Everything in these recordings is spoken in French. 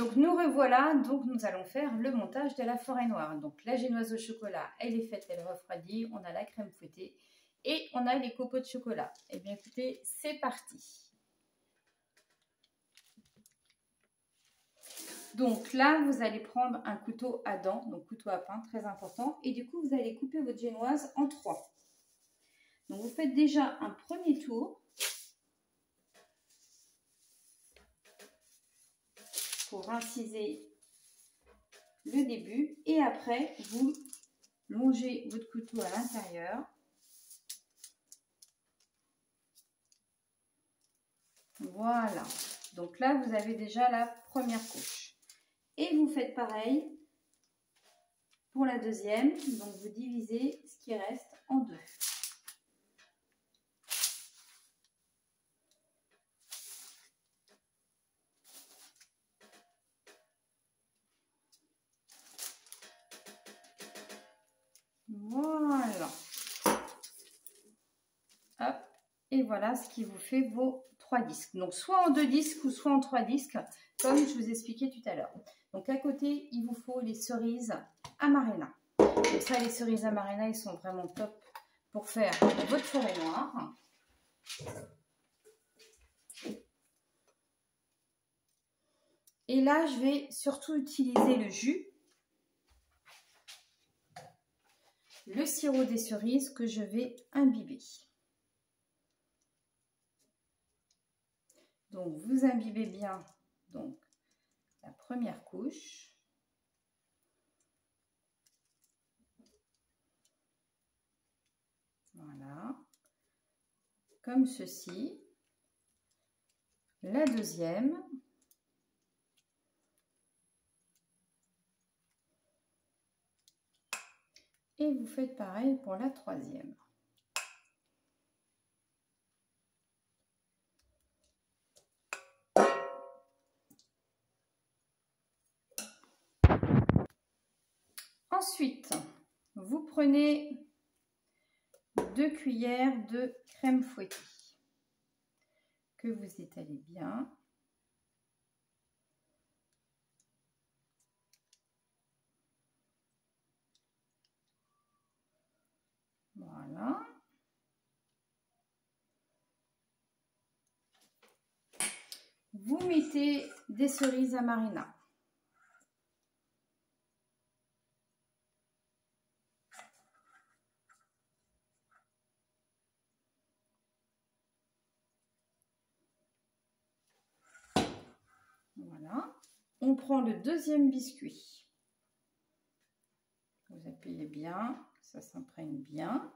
Donc nous revoilà, donc nous allons faire le montage de la forêt noire. Donc la génoise au chocolat, elle est faite, elle refroidit, on a la crème fouettée et on a les copeaux de chocolat. Eh bien écoutez, c'est parti. Donc là, vous allez prendre un couteau à dents, donc couteau à pain, très important. Et du coup, vous allez couper votre génoise en 3. Donc vous faites déjà un premier tour pour inciser le début. Et après, vous longez votre couteau à l'intérieur. Voilà. Donc là, vous avez déjà la première couche. Et vous faites pareil pour la deuxième. Donc vous divisez ce qui reste en 2. Voilà. Hop. Et voilà ce qui vous fait vos 3 disques. Donc soit en 2 disques ou soit en 3 disques, comme je vous expliquais tout à l'heure. Donc à côté, il vous faut les cerises Amarena. Donc ça, les cerises Amarena, ils sont vraiment top pour faire votre forêt noire. Et là, je vais surtout utiliser le jus, le sirop des cerises que je vais imbiber. Donc, vous imbibez bien donc, la première couche. Voilà. Comme ceci. La deuxième. Et vous faites pareil pour la troisième. Ensuite, vous prenez 2 cuillères de crème fouettée que vous étalez bien. Voilà. Vous mettez des cerises Amarena. Voilà. On prend le deuxième biscuit. Vous appuyez bien, ça s'imprègne bien.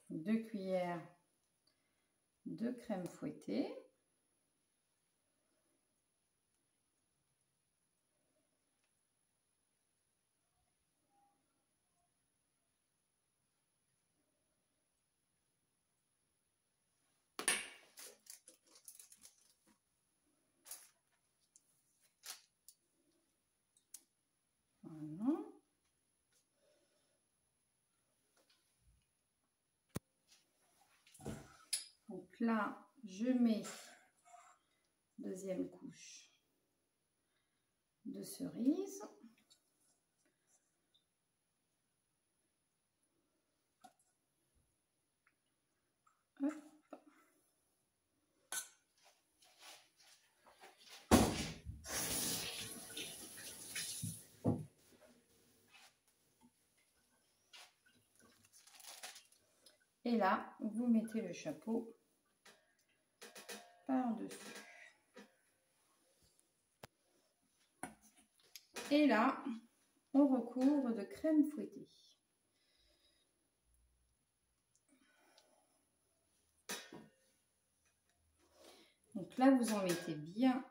2 cuillères de crème fouettée. Voilà. Donc là, je mets deuxième couche de cerises. Hop. Et là, vous mettez le chapeau par-dessus. Et là, on recouvre de crème fouettée. Donc là, vous en mettez bien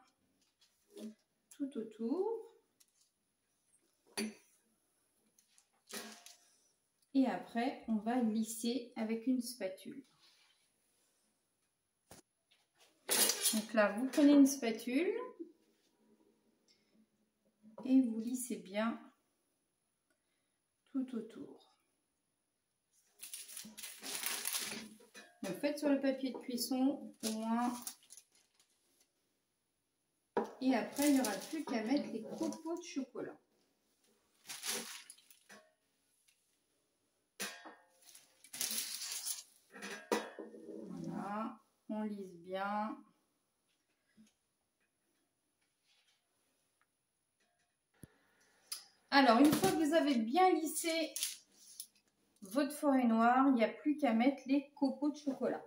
tout autour. Et après, on va lisser avec une spatule. Donc là, vous prenez une spatule et vous lissez bien tout autour. Donc faites sur le papier de cuisson au moins Et après, il n'y aura plus qu'à mettre les copeaux de chocolat. Voilà, on lisse bien. Alors, une fois que vous avez bien lissé votre forêt noire, il n'y a plus qu'à mettre les copeaux de chocolat.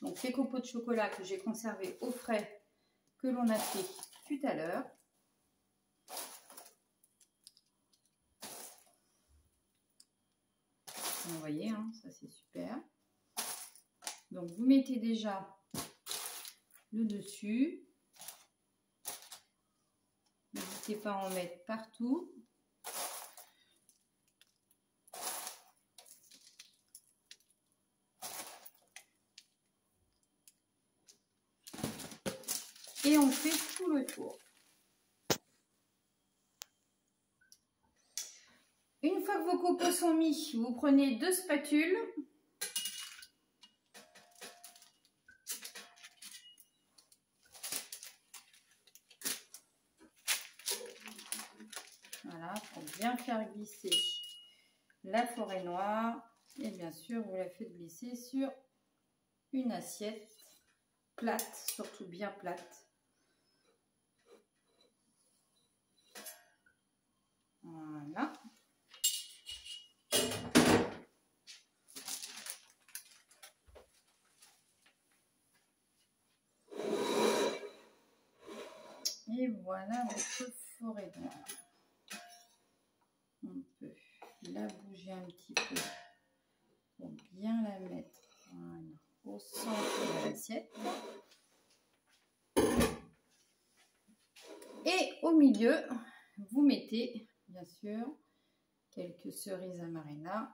Donc, les copeaux de chocolat que j'ai conservés au frais, que l'on a fait tout à l'heure. Vous voyez, hein, ça c'est super. Donc, vous mettez déjà le dessus. N'hésitez pas à en mettre partout. Et on fait tout le tour. Une fois que vos copeaux sont mis, vous prenez 2 spatules. Voilà, pour bien faire glisser la forêt noire. Et bien sûr, vous la faites glisser sur une assiette plate, surtout bien plate. Voilà. Et voilà votre forêt noire. On peut la bouger un petit peu pour bien la mettre au centre de l'assiette. Et au milieu, vous mettez bien sûr quelques cerises amarena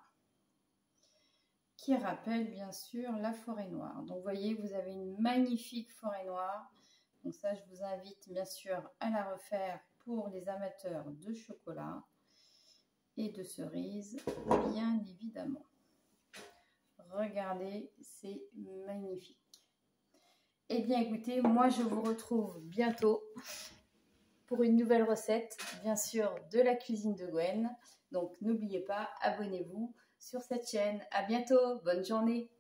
qui rappellent bien sûr la forêt noire. Donc vous voyez, vous avez une magnifique forêt noire. Donc ça, je vous invite bien sûr à la refaire pour les amateurs de chocolat et de cerises, bien évidemment. Regardez, c'est magnifique. Eh bien écoutez, moi je vous retrouve bientôt pour une nouvelle recette, bien sûr, de la cuisine de Gwen. Donc n'oubliez pas, abonnez-vous sur cette chaîne. À bientôt, bonne journée.